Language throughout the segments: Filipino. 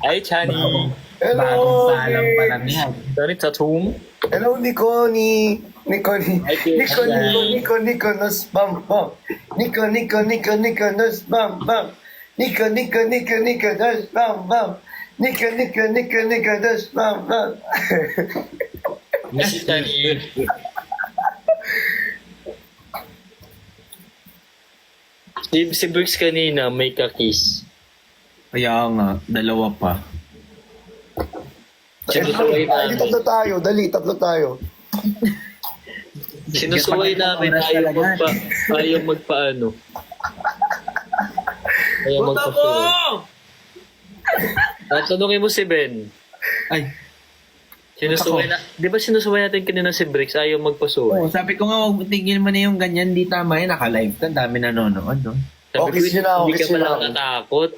Ay, Chani. Bagong Hello, salang pa lang Nick. yan. Sorry, Tatum. Hello, Nico, Nico, nos bam bam. Nico, nos bam bam. Nico, nos bam bam. Nico, nos bam bam. Miss Chani. Si Brooks kanina may kakis. Kaya nga, dalawa pa. Sinusuway Dali, tatlo namin. tayo. Dali, tatlo tayo. Sinusuway namin ayaw magpaano. Ayaw magpa-flow. Tatanungin mo si Ben. Ay, Sinusuway na, di ba sinusuway natin kanina si Bricks ayaw magpasuway? oh, sabi ko nga, huwag tigil mo na yung ganyan, di tama yun, naka-live ka, dami nanonood, no? Sabi Okay, ko, yun na, hindi okay, ka yun pala na. natakot.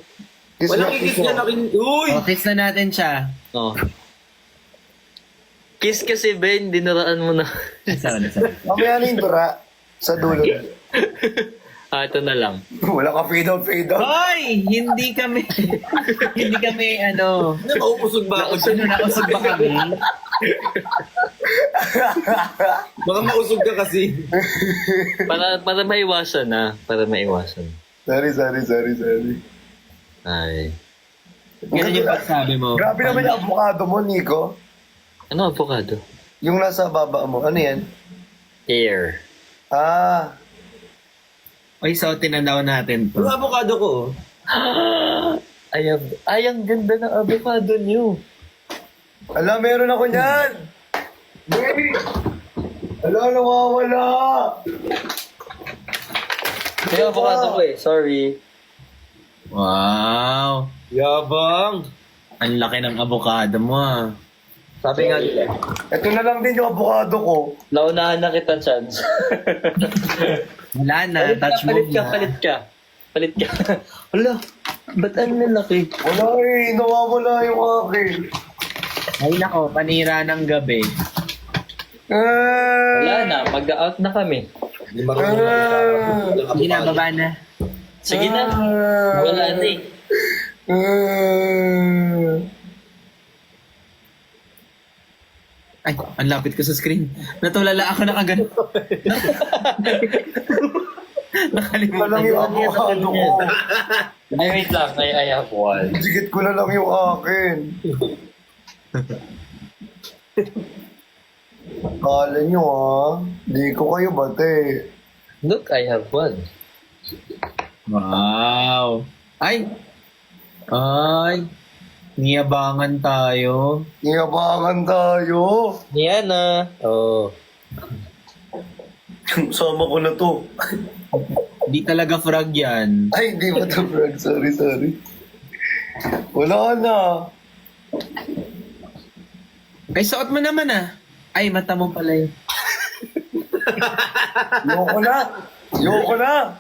Kiss Walang na, kikis kiss niya na. Uy! Oh, kiss na natin siya. Oh. Kiss kasi Ben, dinaraan mo na. Sorry, sorry. Mamaya na yung dura sa dulo. Ito na lang. Wala ka fade out, fade out. Hoy! Hindi kami, hindi kami, ano, Napaupusog ba ako? nausog ba kami? Baka mausog ka kasi. Para maiwasan na. Para maiwasan. Sorry. Ay. Ganun yung pagsabi mo. Grabe naman yung avocado mo, Nico. Ano avocado? Yung nasa baba mo. Ano yan? Air. Ah, Oy, so tinanaw natin to. Yung avocado ko, oh. Ang ganda ng avocado niyo. ala, meron ako niyan. Baby! Ala, nawawala. Yung avocado ko eh. Sorry. Wow! Yabang. Ang laki ng avocado mo, ah. Sabi nga nila. Ito na lang din yung avocado ko. Naunahan na kita, chance. Wala na, touch move na. Palit ka. Hala, ba't ang lalaki? Wala eh, nawawala yung akin. Ay nako, panira ng gabi. Wala Ah, na, mag-out na kami. Hindi marunong Hindi na, baba na. Sige na. Wala na eh. Ay, ang lapit ko sa screen. Natulala ako na kagano. Wala lang yung avocado ko. Ay, wait lang. I have one. Sigit ko na lang yung akin. Kala nyo di ko kayo bate. Look, I have one. Wow! Ay! Ay! Niyabangan tayo. Iyabangan tayo. Yan na. Oh. Sama ko na to. Di talaga frog yan. Ay, di ba to, Brad? Sorry. Wala na. Ay, suot mo naman ah. Ay, mata mo pala yun. Yoko na.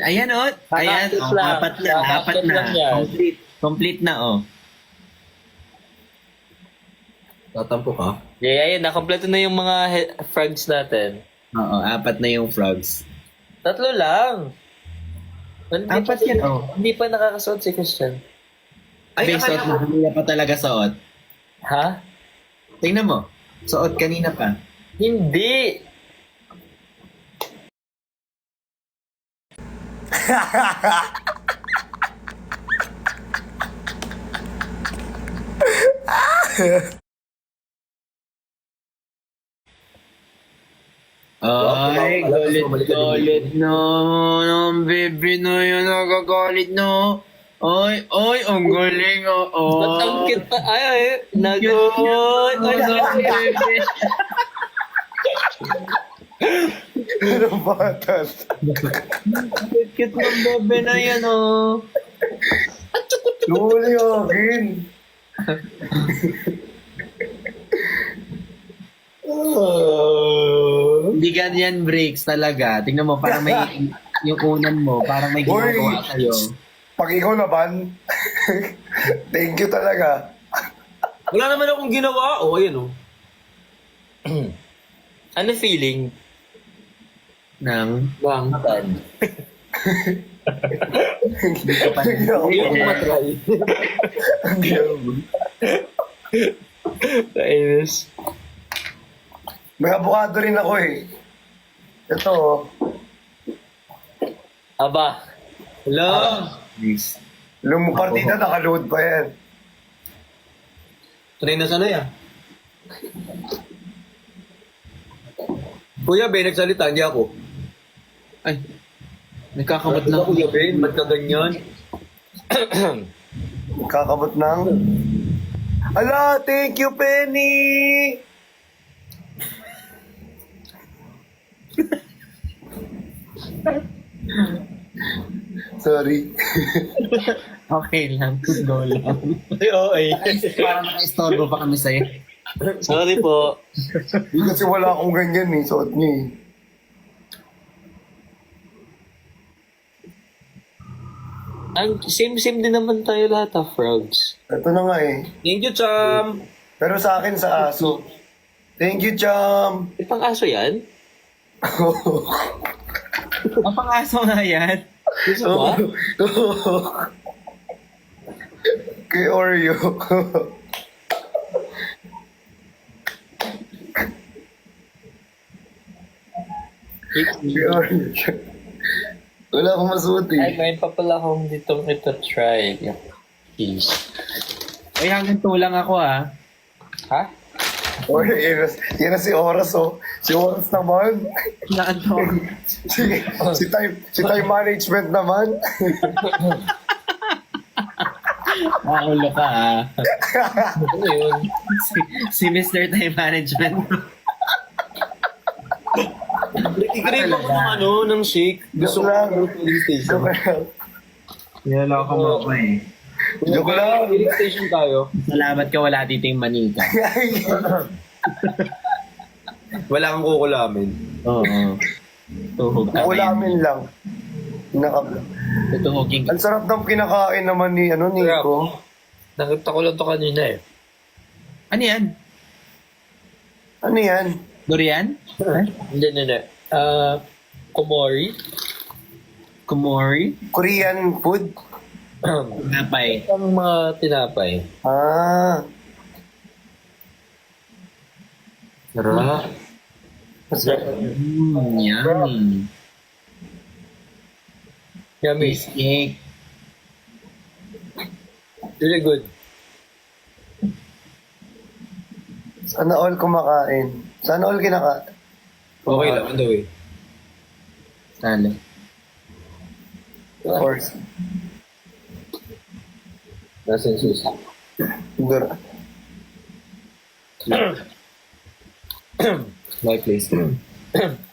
Ayan oh. Ayan. Oh, lang. apat na. Apat na. lang yan. Complete na oh. Tatampo ka? Yeah, ayun. Nakompleto na yung mga frogs natin. Oo, apat na yung frogs. 3 lang. Apat yan oh. Hindi pa nakakasuot si Christian. Ay, suot mo. Kanina pa talaga suot. Ha? Tingnan mo. Suot kanina pa. Hindi. Ay, galit na. Ang baby na yun, nagagalit na. Ay, ang galing, Ba't ang oh. cute pa? Ay, nagot. Ay, baby. Ano bata? Cute ng bebe na yan, oh. Huli akin. Hindi ganyan breaks talaga. Tingnan mo, parang may, yung unan mo, parang may ginagawa sa'yo. Pag ikaw naman, thank you talaga. Wala naman akong ginawa. Oh, ayan, oh. Ano feeling? Nang, Bang. Bad. Hindi ko pa Hindi ko matry. Kainis. May avocado rin ako eh. Ito oh. Aba. Hello. Lumang partida, nakaload pa yan. Try na sana yan. Kuya Ben, nagsalita, hindi ako. Ay, nagkakamot lang. Kuya Ben, ba't ka ganyan? Kakabot ng... Ala, thank you, Penny! Sorry. Okay lang, go lang. Ay, okay. Parang naka-istorbo pa kami sa'yo. Sorry po. Kasi wala akong ganyan eh, suot niya eh. Ang same-same din naman tayo lahat frogs. Ito na nga eh. Thank you, Cham. Pero sa akin sa aso. Thank you, Cham! May pang-aso yan? Ang pang-aso nga yan. Gusto ba? Kay Oreo. Kay Oreo. Wala akong masuot Ay, eh. may pa pala akong ditong ito try. Cheese. Ay, hanggang tulang ako ah. Ha? Oreo, yan na si Oras oh. Si Oras naman. Naano? Si time management naman. Maulo ka ah. Ano yun? Si Mr. Time Management. I-crave ako ng ano, ng shake. Gusto ko Joke lang. ng filling station. Joke lang. Niloloko mo ako eh. Joke lang. Filling station tayo. Salamat ka wala dito yung manika. Wala kang kukulamin. Oo. Tuhog ka. Ulamin lang. Nakabla. Tutuhogin ka. Ang sarap ng kinakain naman ni Nico. Nakita ko lang to kanina eh. Ano yan? Ano yan? Durian? Hindi. Komori. Kumori? Korean food? Napay. Ang mga tinapay. Ah. Sarap. Yummy. Yummy. Cheesecake. Really good. Sana all kumakain. Sana all kinakain. Okay lang, on the way. Sali. Of course. Nasa yung susi. Dura. My place.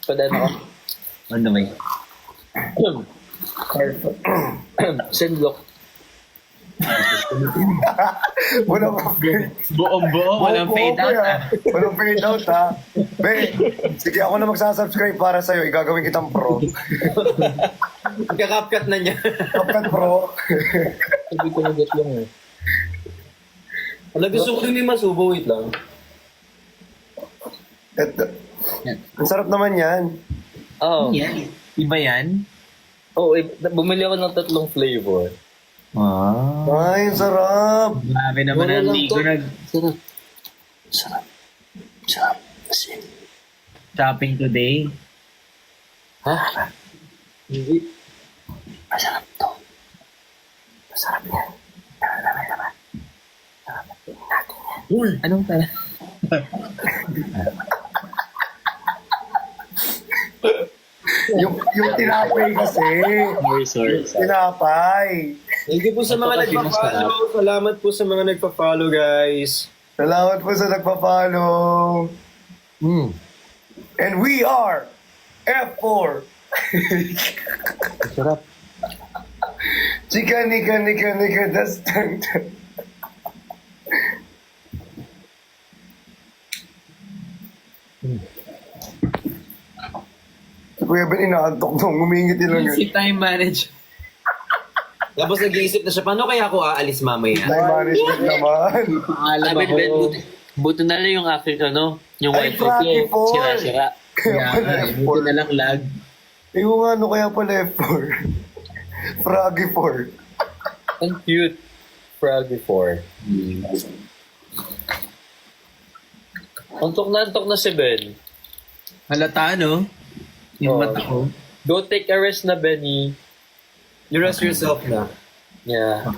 Padaan ako. On the way. Sendlock. Walang fade. Buong buo, walang fade out ah. Walang fade out ha. Be, sige ako na magsasubscribe para sa'yo. Igagawin kitang pro. Pagka-capcut na niya. Kapkan pro. Sabi ko na get lang eh. Wala, gusto ko rin may masubo. Wait lang. Ito. Ang sarap naman yan. Oo. Yan. Iba yan? Oo, bumili ako ng 3 flavor. Wow. Ay, ang sarap. Grabe naman Wala ang lang ligo to. nag Sarap. Asin. shopping today. Ha? Hindi. Masarap to. Masarap yan. Uy! Anong tala? Yung tinapay kasi. Sorry. Tinapay. Thank you po sa mga nagpa-follow. Salamat po sa mga nagpa-follow, guys. Salamat po sa nagpa-follow. And we are F4. Sarap. Chika, nika, das, tan, tan. Si Kuya Ben, inaantok nung humingit lang Si yun. time manager. Tapos nag-iisip na siya, paano kaya ako aalis mamaya? Time management naman. Alam Sabi ako. ni Ben, buti na lang yung aking yung Ay, wifi ko, Rocky Ford. sira-sira. Kaya Kaya, pala buti F4. na lang lag. Yung ano kaya pala F4. Froggy 4. Ang cute. Froggy 4. Antok na si Ben. Halata, no? Yung Oo. mata ko. Go take a rest na, Benny. You rest yourself na. Yeah.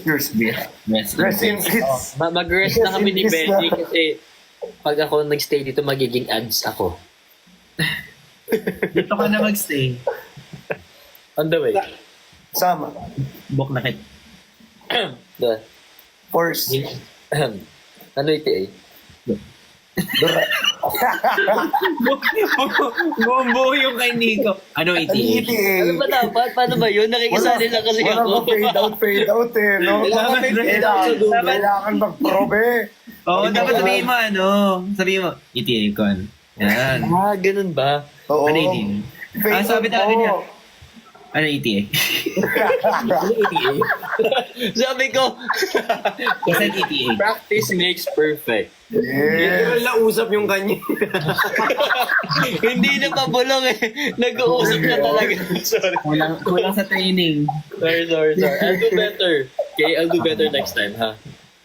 Yours, Yes. Rest in peace. Mag-rest na kami ni Yes, Benny yes, kasi pag ako nag-stay dito, magiging ads ako. Dito ka na magstay. On the way. Sama. Bok na kit. The, Force. ano ito eh? Buong yung kay Nico. Ano Ano iti? Ano ba dapat? Paano ba yun? Nakikisali lang kasi wala ako. Wala fade out eh, no? Kailangan mag-probe. Oo, dapat sabihin mo ano. Sabihin mo, iti kon. Yan. Ah, ganun ba? Oo. Ano iti? Fade Ah, sabi out talaga mo. niya. Ano iti? Ano ETA? Sabi ko, Kasi iti. practice makes perfect. Yes. Pero nausap yung kanya. Hindi na pabulong eh. Nag-uusap na talaga. Sorry. Kulang sa training. Sorry. I'll do better. Okay, I'll do better next time, ha?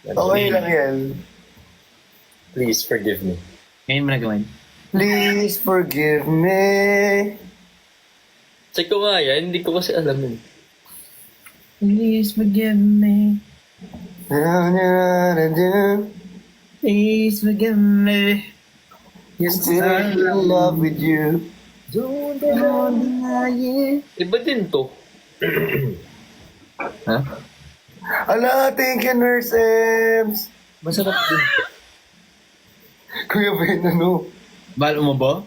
Okay lang yan. Please forgive me. Ngayon mo na gawin. Please forgive me. Check ko nga yan, hindi ko kasi alam yun. Please forgive me. Na, na, na, na. Please forgive me. Yes, Still in love with you. Don't deny it. Iba din to. Ha? Ala, thank you, Nurse Ems. Masarap din. Kuya Ben, ano? Bal umubo?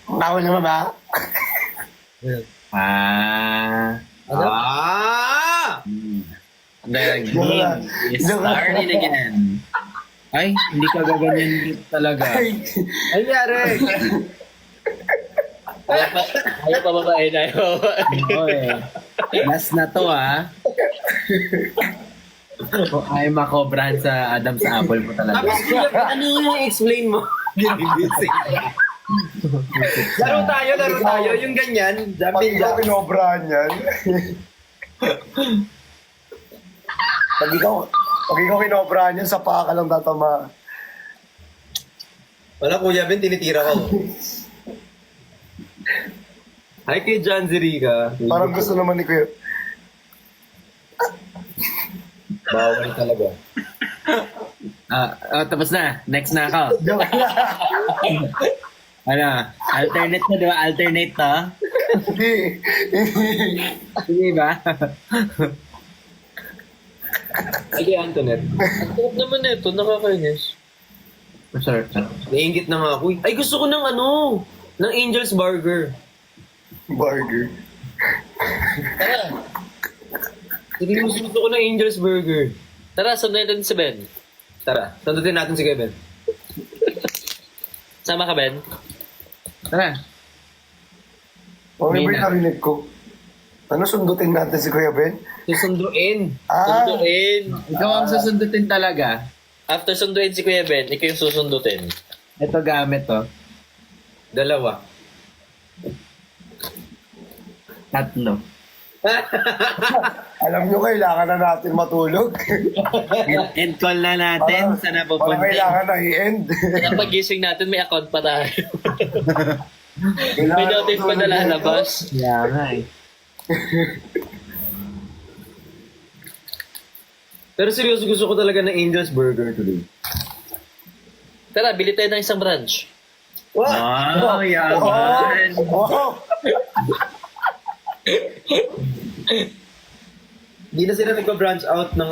Bawal naman ba? Ah. The Joke lang. game is Joke lang. starting again. Ay, hindi ka gaganyan talaga. Ay, Ay, yari. Ayaw pa babae na ayaw. Oy. Last na to ah. Kung ay makobrahan sa Adam sa Apple mo talaga. Tapos, kuya, ano yung explain mo? Ginising. Laro tayo. Yung ganyan, pag jumping ikaw jacks. pinobrahan yan. pag ikaw pinobrahan yan, sa paa ka lang tatama. Wala, Kuya Ben, tinitira ka. Hi kay John Zerica. Parang gusto naman ni Kuya. Bawal talaga. Tapos na. Next na ako. Joke lang. Ano? Alternate na, di ba? Alternate to? Hindi. Hindi ba? Sige, Antoinette. Ang sarap naman ito, nakakainis. Masarap na. Naiingit na nga ako. Ay, gusto ko ng ng Angel's Burger. Burger. Tara, Seryoso, gusto ko ng Angel's Burger. tara, sundan natin si Ben. Tara, sandutin natin si Kevin. Sama ka, Ben? Tara. Okay ba yung Mina. narinig ko? Ano sundutin natin si Kuya Ben? Susunduin. Sunduin. Ikaw ang susundutin talaga. After sunduin si Kuya Ben, ikaw yung susundutin. Ito gamit to. Dalawa. Tatlo. Alam nyo, kailangan na natin matulog. End call na natin. Sana Parang pupunta. kailangan na i-end. Kaya pag-gising natin, may account pa tayo. Kailangan May notice pa na matulog lalabas. Yeah, nga eh. Pero seryoso, gusto ko talaga ng Angel's Burger today. Tara, bili tayo ng isang branch. Wow, yaman. Wow! Hindi na sila nagpa-branch out ng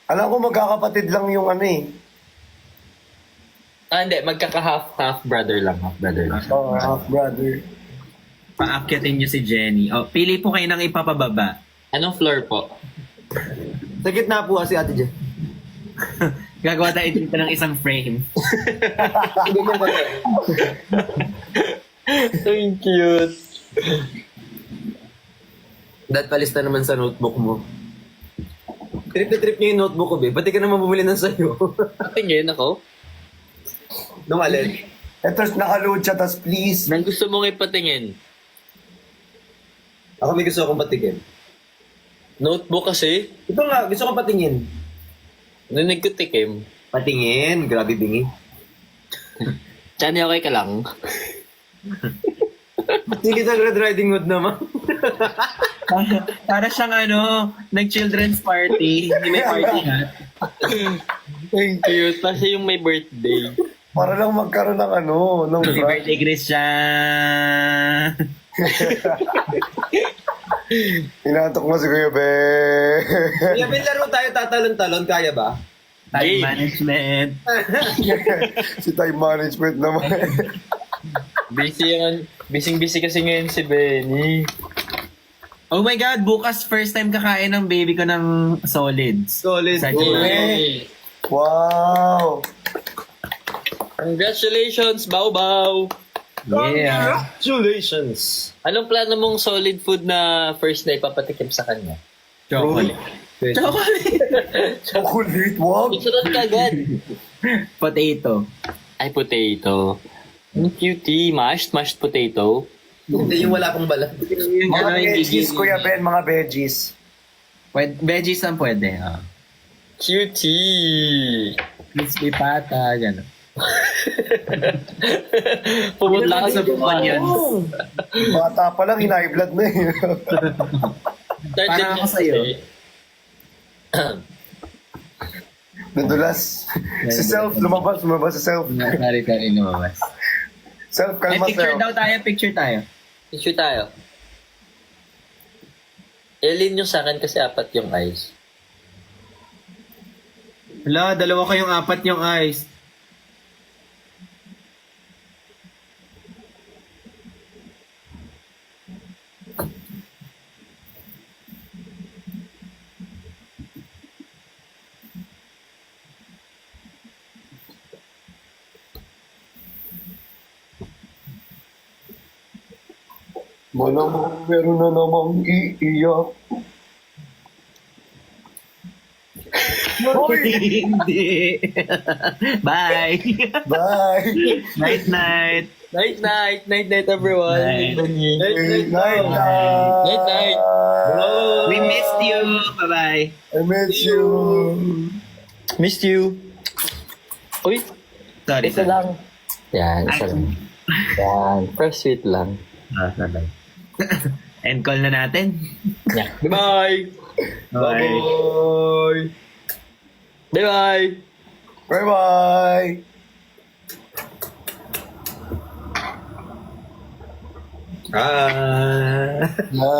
Alam ko magkakapatid lang yung ano eh. Ah, hindi. Magkaka-half brother lang. Half brother lang. Oh, half brother. Paakyatin niyo si Jenny. O, pili po kayo ng ipapababa. Anong floor po? Sa gitna po kasi Ate Jen. Gagawa tayo dito ng isang frame. Ganyan ba tayo? Ang cute. Dad, palista naman sa notebook mo. Trip na trip niya yung notebook ko, be. Pati ka naman bumili ng sayo. Tingin ako. Nung alin? Ito, nakaload siya, tas please. Nang gusto mong ipatingin. Ako may gusto akong patingin. Notebook kasi. Ito nga, gusto kong patingin. Narinig ko tikim. Patingin, grabe bingi. Chani, okay ka lang? Sige sa Red Riding Hood naman. Para siyang nag-children's party. Hindi may party hat. Thank you. Kasi yung may birthday. Para lang magkaroon ng ng Happy birthday, Christian! Inaantok mo si Kuya Be. Kaya may laro tayo tatalon-talon, kaya ba? Time Game. management. Si time management naman. Busy kasi ngayon si Benny. Oh my God, bukas first time kakain ng baby ko ng solids. Solid. Sa Oh, July. Hey. Wow! Congratulations, Bao. Yeah. Congratulations! Anong plano mong solid food na first na ipapatikim sa kanya? Chocolate. Chocolate. Chocolate, wow! Isunod ka agad. Potato. Ay, potato. Ang cutie. Mashed potato. Hindi yung wala pang balat. Yung Mga yung veggies, gigil. Kuya Ben, mga veggies. Veggies ang pwede. Cutie. Crispy pata, gano'n. Pumunta ka sa onions. Bata pa lang, high blood na eh. Parang ako sa'yo. Nadulas. Si self, lumabas si self. Sorry, lumabas. Self, Ay, kalma picture self. daw tayo, picture tayo. Issue tayo. Alin yung sa akin kasi apat yung eyes. Hala, dalawa kayong apat yung eyes. Malamang meron na namang iiyak. Hoy! Hindi. Bye. Bye! Night, night. Night, everyone. Night. Night, night! Night. We missed you. Bye-bye. I miss you. Missed you. Uy, Sorry. isa lang. Yan, isa lang. Yan, first sweet lang. Sorry. End call na natin. Yeah. Bye-bye. Bye. Bye-bye. Bye-bye! Ah. Bye.